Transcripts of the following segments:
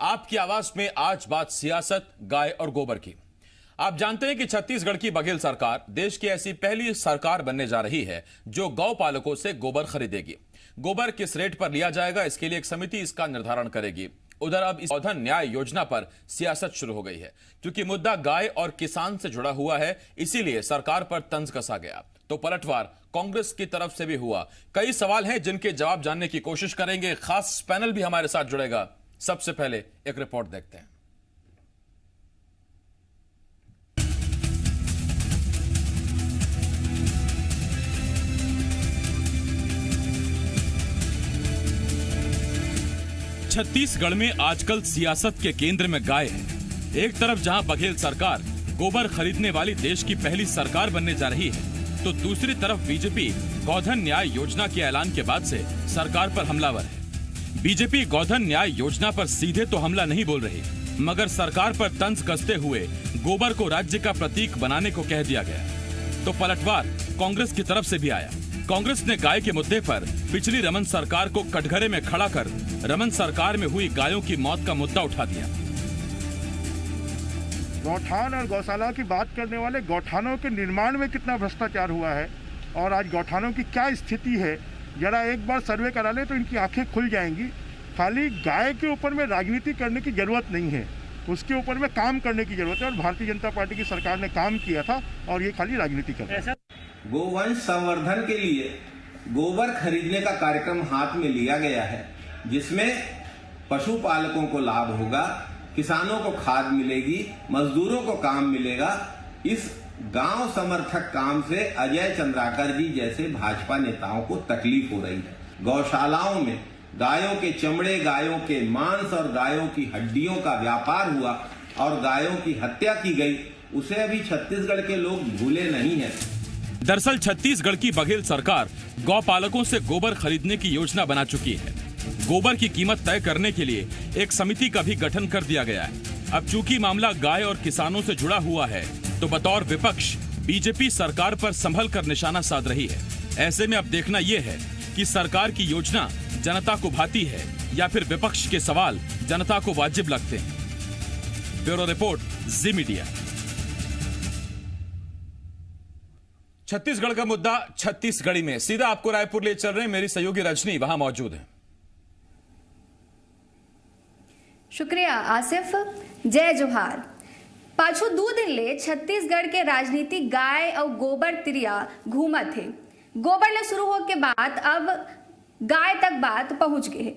आपकी आवाज में आज बात सियासत, गाय और गोबर की। आप जानते हैं कि छत्तीसगढ़ की बघेल सरकार देश की ऐसी पहली सरकार बनने जा रही है जो गौ पालकों से गोबर खरीदेगी। गोबर किस रेट पर लिया जाएगा, इसके लिए एक समिति इसका निर्धारण करेगी। उधर अब इस गोधन न्याय योजना पर सियासत शुरू हो गई है, क्योंकि मुद्दा गाय और किसान से जुड़ा हुआ है, इसीलिए सरकार पर तंज कसा गया। तो पलटवार कांग्रेस की तरफ से भी हुआ। कई सवाल हैं जिनके जवाब जानने की कोशिश करेंगे। खास पैनल भी हमारे साथ जुड़ेगा। सबसे पहले एक रिपोर्ट देखते हैं। छत्तीसगढ़ में आजकल सियासत के केंद्र में गाय है। एक तरफ जहां बघेल सरकार गोबर खरीदने वाली देश की पहली सरकार बनने जा रही है, तो दूसरी तरफ बीजेपी गोधन न्याय योजना के ऐलान के बाद से सरकार पर हमलावर है। बीजेपी गोधन न्याय योजना पर सीधे तो हमला नहीं बोल रही, मगर सरकार पर तंज कसते हुए गोबर को राज्य का प्रतीक बनाने को कह दिया गया। तो पलटवार कांग्रेस की तरफ से भी आया। कांग्रेस ने गाय के मुद्दे पर पिछली रमन सरकार को कटघरे में खड़ा कर रमन सरकार में हुई गायों की मौत का मुद्दा उठा दिया। गौठान और गौशाला की बात करने वाले गौठानों के निर्माण में कितना भ्रष्टाचार हुआ है और आज गौठानों की क्या स्थिति है, जरा एक बार सर्वे करा ले तो इनकी आंखें खुल जाएंगी। खाली गाय के ऊपर में राजनीति करने की जरूरत नहीं है, उसके ऊपर में काम करने की जरूरत है। और भारतीय जनता पार्टी की सरकार ने काम किया था और ये खाली राजनीति कर रहा है। गोवंश संवर्धन के लिए गोबर खरीदने का कार्यक्रम हाथ में लिया गया है, जिसमें पशुपालकों को लाभ होगा, किसानों को खाद मिलेगी, मजदूरों को काम मिलेगा। इस गांव समर्थक काम से अजय चंद्राकर जी जैसे भाजपा नेताओं को तकलीफ हो रही है। गौशालाओं में गायों के चमड़े, गायों के मांस और गायों की हड्डियों का व्यापार हुआ और गायों की हत्या की गई, उसे अभी छत्तीसगढ़ के लोग भूले नहीं हैं। दरअसल छत्तीसगढ़ की बघेल सरकार गौ पालकों से गोबर खरीदने की योजना बना चुकी है। गोबर की कीमत तय करने के लिए एक समिति का भी गठन कर दिया गया है। अब चूंकि मामला गाय और किसानों से जुड़ा हुआ है, तो बतौर विपक्ष बीजेपी सरकार पर संभल कर निशाना साध रही है। ऐसे में अब देखना यह है कि सरकार की योजना जनता को भाती है या फिर विपक्ष के सवाल जनता को वाजिब लगते हैं। ब्यूरो रिपोर्ट, जी मीडिया। छत्तीसगढ़ का मुद्दा छत्तीसगढ़ी में। सीधा आपको रायपुर ले चल रहे हैं, मेरी सहयोगी रजनी वहां मौजूद है। शुक्रिया आसिफ। जय जोहार। पाछू 2 दिन ले छत्तीसगढ़ के राजनीति गाय और गोबर तिरिया घूमत है। गोबर ले शुरू हो के बाद अब गाय तक बात पहुंच गई है।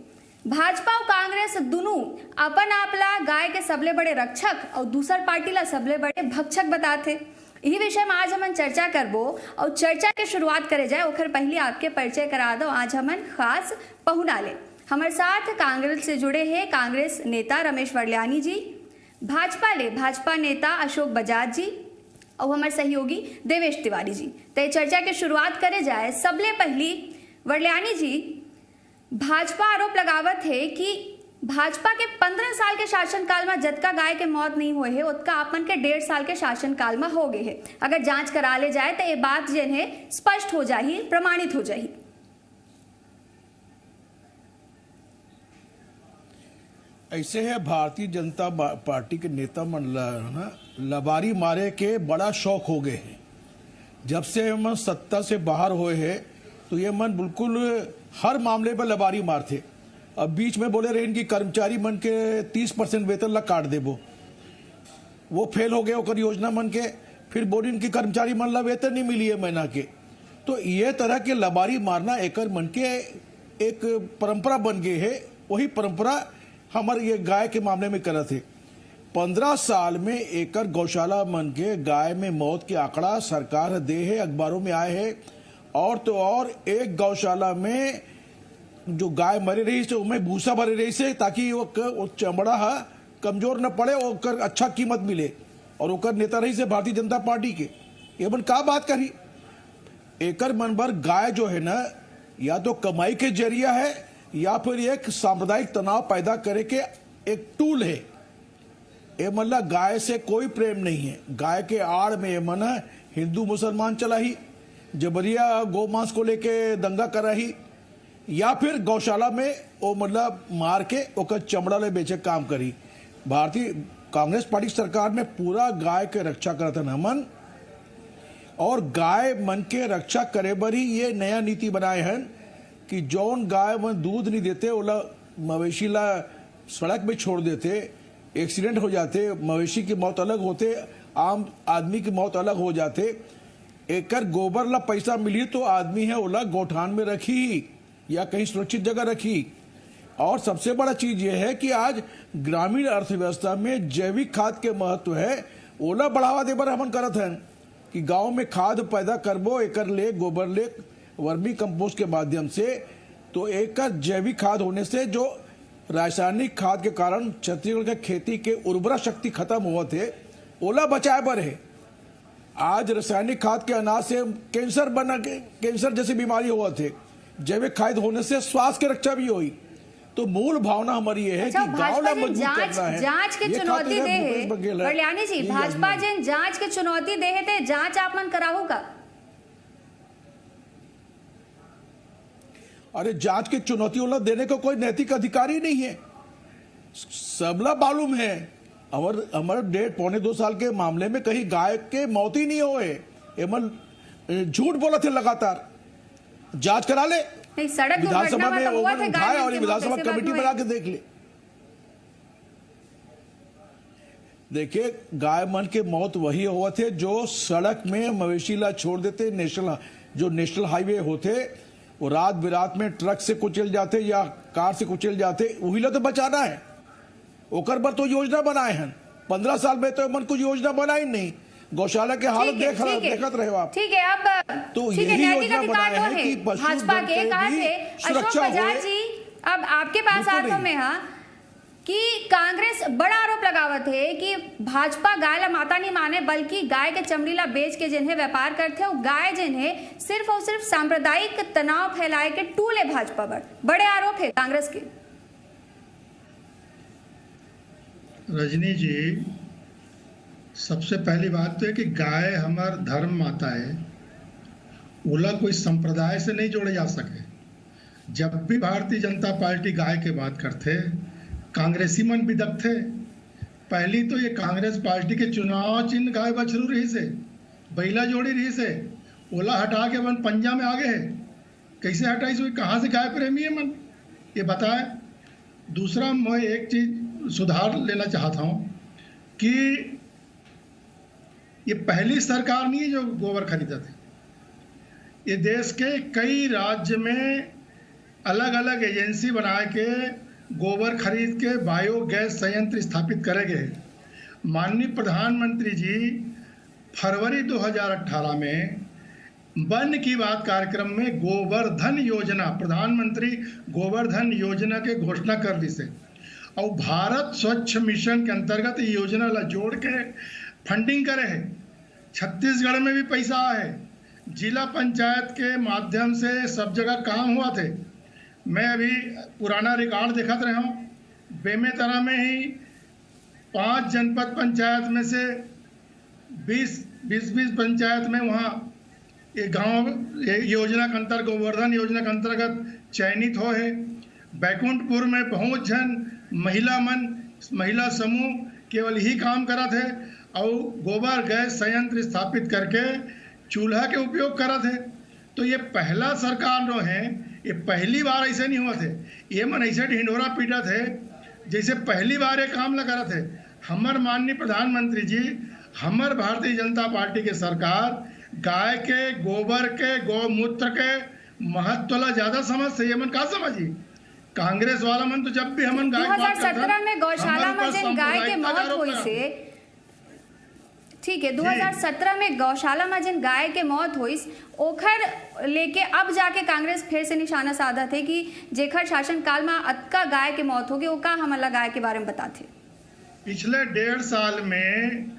भाजपा और कांग्रेस दोनों अपन आपला गाय के सबले बड़े रक्षक और दूसर पार्टी ला सबले बड़े भक्षक बताते। यही विषय में आज हमन चर्चा करबो और चर्चा के शुरुआत करे जाए ओखर पहले आपके परिचय करा दो। आज हमन खास पहुना ले हमारे साथ कांग्रेस से जुड़े हैं कांग्रेस नेता रमेश वर्ल्यानी जी, भाजपा नेता अशोक बजाज जी और हमारे सहयोगी देवेश तिवारी जी। तो चर्चा की शुरुआत करे जाए। सबले पहली वर्ल्यानी जी, भाजपा आरोप लगावत है कि भाजपा के 15 साल के शासनकाल में जतका गाय के मौत नहीं हुए है, उतका अपन के 1.5 साल के शासनकाल में हो गए है। अगर जांच करा ले जाए तो ये बात जो है स्पष्ट हो जाही, प्रमाणित हो जाही। ऐसे है भारतीय जनता पार्टी के नेता मन लबारी मारे के बड़ा शौक हो गए हैं। जब से हम सत्ता से बाहर हुए हैं तो ये मन बिल्कुल हर मामले पर लबारी मारते। अब बीच में बोले रहे इनकी कर्मचारी मन के 30% वेतन ला काट देबो, वो फेल हो गए ओकर योजना मन के। फिर बोली इनकी कर्मचारी मन ला वेतन नहीं मिली है महीना के। तो ये तरह के लबारी मारना एकर मन के एक परंपरा बन गई है। वही परंपरा हमारे ये गाय के मामले में करत है। 15 साल में एकड़ गौशाला मन के गाय में मौत के आंकड़ा सरकार दे है, अखबारों में आए है। और तो और एक गौशाला में जो गाय मरे रही से उनमें भूसा भरे रही से, ताकि वो चमड़ा कमजोर न पड़े और अच्छा कीमत मिले। और ओकर नेता रही से भारतीय जनता पार्टी के। ये मन का बात करी, एकड़ मन भर गाय जो है ना, या तो कमाई के जरिया है या फिर एक सांप्रदायिक तनाव पैदा करे के एक टूल है। ये मतलब गाय से कोई प्रेम नहीं है। गाय के आड़ में ये मन हिंदू मुसलमान चला ही, जबरिया गौ मांस को लेके दंगा करा ही, या फिर गौशाला में वो मतलब मार के ओकर चमड़ा ले बेचे काम करी। भारतीय कांग्रेस पार्टी सरकार में पूरा गाय के रक्षा करत हन हमन, और गाय मन के रक्षा करे बर ही ये नया नीति बनाए हैं कि जौन गाय मन दूध नहीं देते ओला मवेशी ला सड़क में छोड़ देते, एक्सीडेंट हो जाते, मवेशी की मौत अलग होते, आम आदमी की मौत अलग हो जाते। एकर गोबर ला पैसा मिली तो आदमी है ओला गोठान में रखी या कहीं सुरक्षित जगह रखी। और सबसे बड़ा चीज ये है कि आज ग्रामीण अर्थव्यवस्था में जैविक खाद के महत्व है, ओला बढ़ावा देबर हमन करत हैं कि गांव में खाद पैदा करबो, एकर ले गोबर ले वर्मी कंपोस्ट के माध्यम से, तो एकर जैविक खाद होने से जो रासायनिक खाद के कारण छत्तीसगढ़ के खेती के उर्वरा शक्ति खत्म हुआ थे ओला बचाए बर है। आज रासायनिक खाद के अनाज से कैंसर जैसी बीमारी हुआ थे, जैविक खाद होने से स्वास्थ्य की रक्षा भी हुई। तो मूल भावना हमारी ये है कि गांव ला मजबूत करना है। जांच के चुनौती दे है बलियानी जी, भाजपा जिन जांच के चुनौती दे है ते जांच आप मन कराहू का? अरे जांच की चुनौती वाला देने को कोई नैतिक अधिकार ही नहीं है, सबला मालूम है। हमारे 1.5-2 साल के मामले में कहीं गाय के मौत ही नहीं हुए, एमन झूठ बोला थे लगातार। जांच करा ले, सड़क विधानसभा में उठाए और विधानसभा कमेटी बना के देख ले। देखिए गाय मन के मौत वही हुआ थे जो सड़क में मवेशी ला छोड़ देते, नेशनल हाईवे होते, वो रात बिरात में ट्रक से कुचल जाते या कार से कुचल जाते, वही ला तो बचाना है। ओकर पर तो योजना बनाए हैं, 15 साल में तो मन कुछ योजना बनाई नहीं। गौशाला के हालत देखत रहे हो आप। ठीक है, अब तो यही योजना बनाए हैं कि भाजपा के कहा थे अशोक बजाज जी, अब आपके पास आता में हाँ कि कांग्रेस बड़ा आरोप लगावत है कि भाजपा गाय ला माता नहीं माने, बल्कि गाय के चमड़ी ला बेच के जिन्हें व्यापार करते हो, गाय जिन्हें सिर्फ और सिर्फ सांप्रदायिक तनाव फैलाए के टूले भाजपा पर। बड़े आरोप है कांग्रेस के। रजनी जी, सबसे पहली बात तो है कि गाय हमार धर्म माता है, ओला कोई संप्रदाय से नहीं जोड़े जा सके। जब भी भारतीय जनता पार्टी गाय के बात करते, कांग्रेसी मन बिदक थे। पहली तो ये कांग्रेस पार्टी के चुनाव चिन्ह गाय बछरू रही से, बैला जोड़ी रही से, ओला हटा के मन पंजा में आ गए है। कैसे हटाई हुई, कहाँ से गाय प्रेमी है मन, ये बताए। दूसरा मैं एक चीज सुधार लेना चाहता हूँ कि ये पहली सरकार नहीं है जो गोबर खरीदा थे। ये देश के कई राज्य में अलग अलग एजेंसी बना के गोबर खरीद के बायोगैस संयंत्र स्थापित करे गए। माननीय प्रधानमंत्री जी फरवरी 2018 में वन की बात कार्यक्रम में गोवर्धन योजना, प्रधानमंत्री गोवर्धन योजना के घोषणा कर दी से, और भारत स्वच्छ मिशन के अंतर्गत ये योजना ला जोड़ के फंडिंग करे है। छत्तीसगढ़ में भी पैसा है, जिला पंचायत के माध्यम से सब जगह काम हुआ थे। मैं अभी पुराना रिकॉर्ड देखत रहा हूँ, बेमेतरा में ही 5 जनपद पंचायत में से 20 पंचायत में वहाँ ये गांव योजना के अंतर्गत, गोवर्धन योजना के अंतर्गत चयनित हो है। बैकुंठपुर में बहुत जन महिला समूह केवल ही काम करा थे और गोबर गैस संयंत्र स्थापित करके चूल्हा के उपयोग करा थे। तो ये पहला सरकार जो है, ये पहली बार ऐसे नहीं हुआ थे। ये मन ऐसे ढिंढोरा पीटा थे जैसे पहली बार ये काम न करा थे। हमार माननीय प्रधानमंत्री जी, हमार भारतीय जनता पार्टी के सरकार गाय के गोबर के गौमूत्र के महत्व ला ज्यादा समझ, ये मन का समझी। कांग्रेस वाला मन तो जब भी हमन गाय 2017 में गौशाला में जिन गाय के मौत हुई से, ठीक है, 2017 में गौशाला में जिन गाय के मौत हुई ओखर लेके अब जाके कांग्रेस फिर से निशाना साधा थे कि जेखर शासन काल में अतका गाय के मौत होगी, वो का हमला गाय के बारे में बताते। पिछले 1.5 साल में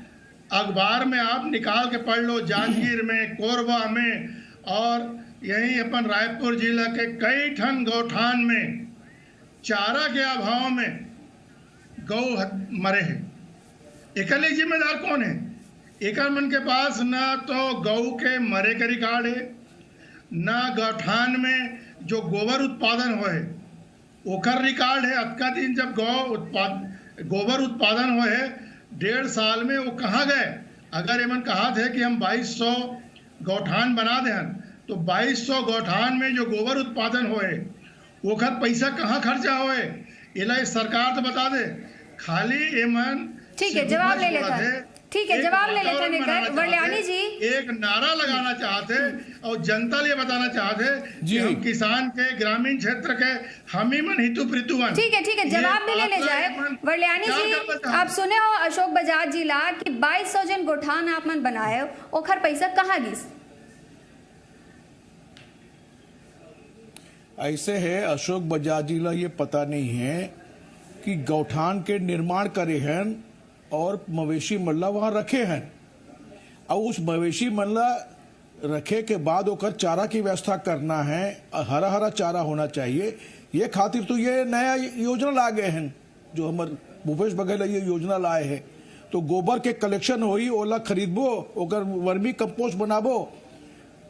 अखबार में आप निकाल के पढ़ लो, जांजगीर में, कोरबा में और यही अपन रायपुर जिला के कई ठन गौठान में चारा के अभाव में गौ मरे हैं। एकले जिम्मेदार कौन है? एकर मन के पास ना तो गौ के मरे का रिकॉर्ड है, ना गौठान में जो गोबर उत्पादन होए ओकर रिकॉर्ड है। आज का दिन जब गोबर उत्पादन होए 1.5 साल में वो कहाँ गए? अगर एमन कहा थे कि हम 2200 गौठान बना दें तो 2200 गौठान में जो गोबर उत्पादन होए ओकर पैसा कहाँ खर्चा होए? इला सरकार तो बता दे। खाली एमन ठीक है, जवाब ले लेता है। ठीक है, जवाब ले लेते हैं। वरल्यानी जी एक नारा लगाना चाहते और जनता लिए बताना चाहते कि हम किसान के ग्रामीण क्षेत्र के हम ही मन हितु प्रीतुवन। ठीक है, जवाब भी ले जाए। वरल्यानी जी आप सुने हो अशोक बजाज जी ला कि 2200 जन गोठान आप मन बनाए ओखर पैसा कहाँ गिस? ऐसे है अशोक बजाज जी ला ये पता नहीं है कि गौठान के निर्माण करे हैं और मवेशी मल्ला वहां रखे हैं और उस मवेशी मल्ला रखे के बाद ओकर चारा की व्यवस्था करना है। हरा हरा चारा होना चाहिए। ये खातिर तो ये नया योजना ला गए हैं जो हमारे भूपेश बघेल ये योजना लाए हैं। तो गोबर के कलेक्शन होई ओला खरीदबो ओकर वर्मी कंपोस्ट बनाबो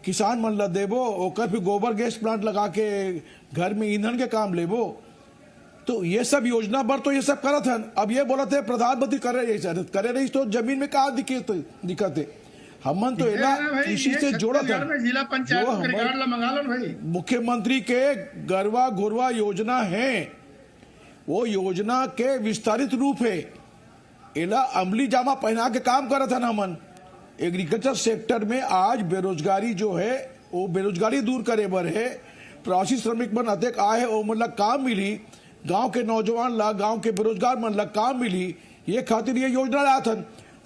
किसान मन ला देबो ओकर फिर गोबर गैस प्लांट लगा के घर में ईंधन के काम लेबो। तो ये सब योजना पर तो ये सब करत है। अब ये बोला थे प्रधानमंत्री करे रही तो जमीन में कहा दिक्कत है। हमन तो कृषि से जोड़ा था जो हमारे मुख्यमंत्री के गरवा घुरवा योजना है वो योजना के विस्तारित रूप है। एला अमली जामा पहना के काम करत है। हमन एग्रीकल्चर सेक्टर में आज बेरोजगारी जो है वो बेरोजगारी दूर करे बर है। प्रवासी श्रमिक मन अधिक आए है वो मतलब काम मिली गांव के नौजवान ला गांव के बेरोजगार मन ला काम मिली। ये खातिर ये योजना लाया था।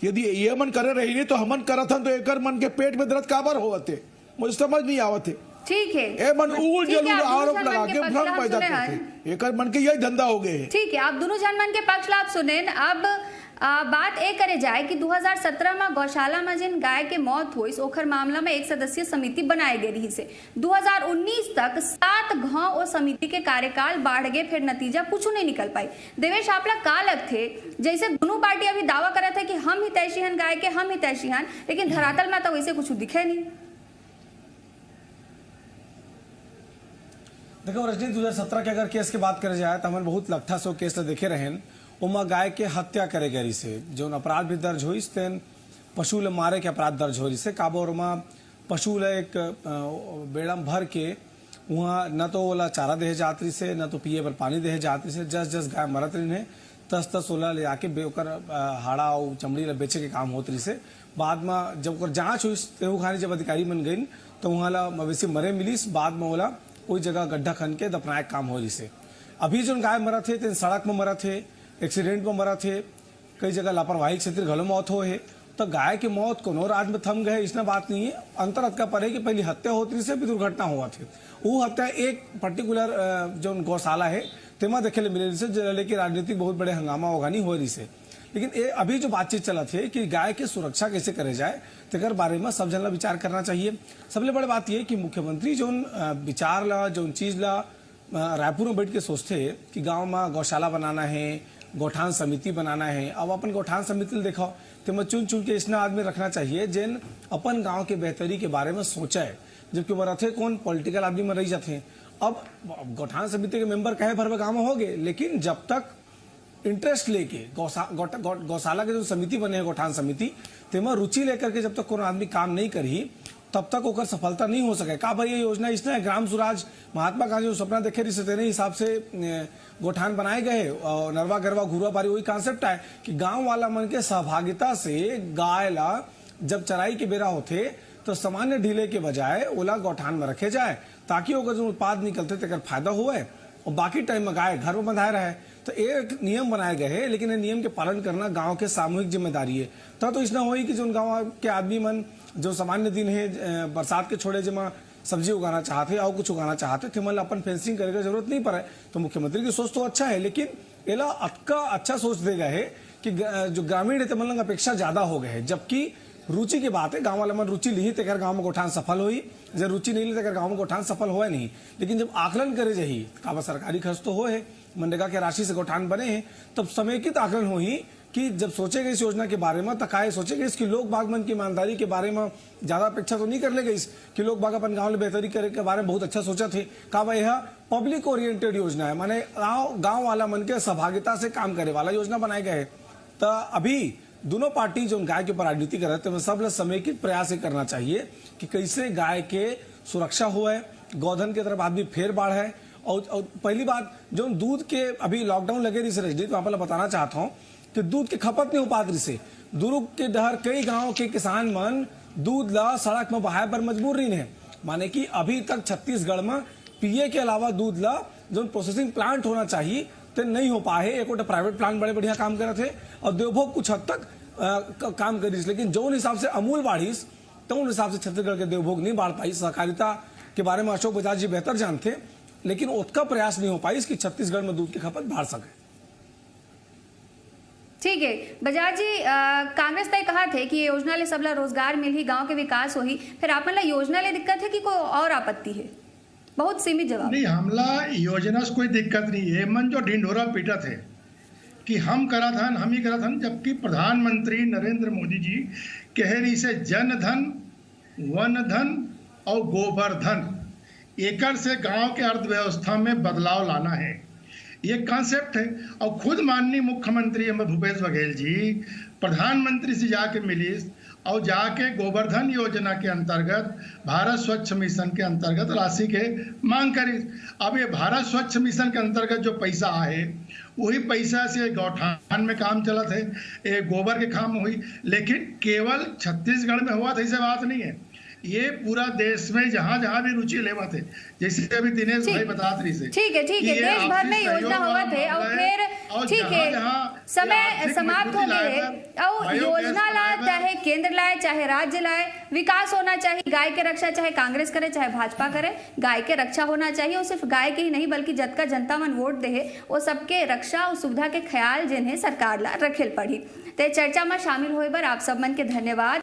यदि ये मन करे रही नहीं तो हमन करत हन तो एकर मन के पेट में दर्द काबर होते मुझे समझ नहीं आवत है। ठीक है, ए मन उल जलूल आरोप लगा के भ्रम पैदा करते एकर मन के यही धंधा हो गए। ठीक है, आप दोनों जन मन के पक्ष लाभ सुने। अब बात एक करे जाए कि 2017 में गौशाला में जिन गाय के मौत हुई ओखर मामला में 1 सदस्यीय समिति बनाई गई रही से 2019 तक 7 गांव और समिति के कार्यकाल बढ़ गए फिर नतीजा कुछ नहीं निकल पाई। देवेश आपला का लग थे जैसे दोनों पार्टी अभी दावा कर रहे थे कि हम हितैषी हन गाय के हम हितैषी हन लेकिन धरातल में तो वैसे कुछ दिखे नहीं। देखो रजनी 2017 के अगर केस की बात करे जाए तो हमें बहुत लगता सो केस देखे रहे उमा गाय के हत्या करे गई से जो अपराध भी दर्ज हुई तेन पशु ले मारे के अपराध दर्ज हो से काबो और पशु ले एक बेड़म भर के वहाँ न तो ओला चारा दे जातरी से न तो पिए पर पानी दे जातरी से जस गाय मरत रही है तस ओला ले आके बेकर हाड़ा और चमड़ी ला बेचे के काम होत रही से। बाद में जब जांच हुई तेहू खानी जब अधिकारी बन गई तो वहाँ ला मवेशी मरे मिली बाद में ओला कोई जगह गड्ढा खन के दफनाए काम हो रही से। अभी जो गाय मरा थे तेन सड़क में मरा थे एक्सीडेंट में मरा थे कई जगह लापरवाही क्षेत्र घलो मौत हो है। तो गाय की मौत कोनो राज में थम गए इसमें बात नहीं है। अंतर का पर है कि पहली हत्या होती से भी दुर्घटना हुआ थी। वो हत्या एक पर्टिकुलर जो गौशाला है तेमा देखे मिले से लेकिन राजनीतिक बहुत बड़े हंगामा होगानी हो रही से। लेकिन अभी जो बातचीत चला थी कि गाय की सुरक्षा कैसे करे जाए तेकर बारे में सब जन ला विचार करना चाहिए। सबसे बड़ी बात यह कि मुख्यमंत्री जो विचार ला जो चीज ला रायपुर में बैठ के सोचते कि गाँव में गौशाला बनाना है गौठान समिति बनाना है। अब अपन गौठान समिति देखो तो चुन के इसना आदमी रखना चाहिए जिन अपन गांव के बेहतरी के बारे में सोचा है जबकि वो रहते कौन पॉलिटिकल आदमी में रह जाते हैं। अब गौठान समिति के मेंबर कहे भर गाँव में हो गए लेकिन जब तक इंटरेस्ट लेके गौशाला के जो समिति बने हैं गौठान समिति तेमा रुचि लेकर के जब तक कोई आदमी काम नहीं करी तब तक ओकर सफलता नहीं हो सके। का भाई ये योजना इसने ग्राम स्वराज महात्मा गांधी जो सपना देखे रही तेरे हिसाब से गोठान बनाए गए और नरवा गरवा घुरवा पारी वही कॉन्सेप्ट है कि गांव वाला मन के सहभागिता से गाय ला जब चराई के बेरा होते तो सामान्य ढीले के बजाय ओला गौठान में रखे जाए ताकि ओकर जो उत्पाद निकलते तेकर फायदा हुए और बाकी टाइम में गाय घर में बंधाए रहे। तो एक नियम बनाए गए हैं लेकिन नियम के पालन करना गांव के सामूहिक जिम्मेदारी है। तो इसना हो कि जो गांव के आदमी मन जो सामान्य दिन है बरसात के छोड़े जमा सब्जी उगाना चाहते और कुछ उगाना चाहते थे मतलब अपन फेंसिंग करने की जरूरत नहीं पड़े। तो मुख्यमंत्री की सोच तो अच्छा है लेकिन एला अच्छा सोच देगा है कि जो ग्रामीण है मतलब अपेक्षा ज्यादा हो गए है। जबकि रुचि की बात है गांव वाला मन रुचि ली तेकर गांव में गौठान सफल हुई जब रुचि नहीं ली तेकर गांव में गौठान सफल हुआ नहीं। लेकिन जब आकलन करे जाही का सरकारी खर्च तो हो है मनरेगा के राशि से गौठान बने हैं तब समेकित आकलन हो ही कि जब सोचेगा इस योजना के बारे में तो काहे सोचेगा इसकी लोग बागमन की ईमानदारी के बारे में ज्यादा अपेक्षा तो नहीं कर लेगा इस कि लोग बाग अपन गांव में बेहतरी करे के बारे में बहुत अच्छा सोचा थे। का यह पब्लिक ओरिएंटेड योजना है, माने गांव वाला मन के सहभागिता से काम करे वाला योजना बनाए गए। तो अभी दोनों पार्टी जो गाय के ऊपर राजनीति कर रहे थे सब समेकित प्रयास करना चाहिए कि कैसे गाय के सुरक्षा हुआ है, गोधन की तरफ आदमी फेर बाढ़ है। और पहली बात जो दूध के अभी लॉकडाउन लगे रही से तो आप बताना चाहता हूँ कि दूध की खपत नहीं हो पा रही से दुर्ग के डहर कई गांव के किसान मन दूध ला सड़क में बहाए पर मजबूर नहीं है। माने कि अभी तक छत्तीसगढ़ में पिए के अलावा दूध ला जो प्रोसेसिंग प्लांट होना चाहिए तो नहीं हो पाए। एक प्राइवेट प्लांट बड़े बढ़िया काम कर रहे थे और देवभोग कुछ हद तक काम करी, लेकिन जो हिसाब से अमूल बाढ़िस तो उन हिसाब से छत्तीसगढ़ के देवभोग नहीं बाढ़ पाई। सहकारिता के बारे में अशोक बजाज जी बेहतर जानते, लेकिन उसका प्रयास नहीं हो पाई कि छत्तीसगढ़ में दूध की खपत बढ़ सके। ठीक है बजाज जी, कांग्रेस ने कहा थे कि ये योजना ले सबला रोजगार मिली, गांव के विकास होही, फिर आप मतलब योजना ले दिक्कत है कि कोई और आपत्ति है? बहुत सीमित जवाब। नहीं, हमला योजना से कोई दिक्कत नहीं है। मन जो ढिंढोरा पीटा थे कि हम करा था, हम ही करा था, जबकि प्रधानमंत्री नरेंद्र मोदी जी कह रही से जन धन, वन धन और गोबर धन एकड़ से गांव के अर्थव्यवस्था में बदलाव लाना है, ये कॉन्सेप्ट है। और खुद माननीय मुख्यमंत्री भूपेश बघेल जी प्रधानमंत्री से जाके मिली और जाके गोवर्धन योजना के अंतर्गत भारत स्वच्छ मिशन के अंतर्गत राशि के मांग करी। अब ये भारत स्वच्छ मिशन के अंतर्गत जो पैसा आए वही पैसा से गौठान में काम चला थे, ये गोबर के काम हुई, लेकिन केवल छत्तीसगढ़ में हुआ था ऐसे बात नहीं है। ये पूरा देश में जहाँ जहाँ भी रुचि लेवा थे, जैसे अभी दिनेश भाई बता रही से, ठीक है देश भर में योजना हुआ थे और फिर ठीक है समय समाप्त हो गए और योजना लाए चाहे केंद्र लाए चाहे राज्य लाए, विकास होना चाहिए। गाय के रक्षा चाहे कांग्रेस करे चाहे भाजपा करे, गाय के रक्षा होना चाहिए। और सिर्फ गाय के ही नहीं बल्कि जतका जनता मन वोट दे वो सबके रक्षा और सुविधा के ख्याल जिन्हें सरकार ला रखेल पड़ी। ते चर्चा में शामिल होए बर आप सब मन के धन्यवाद।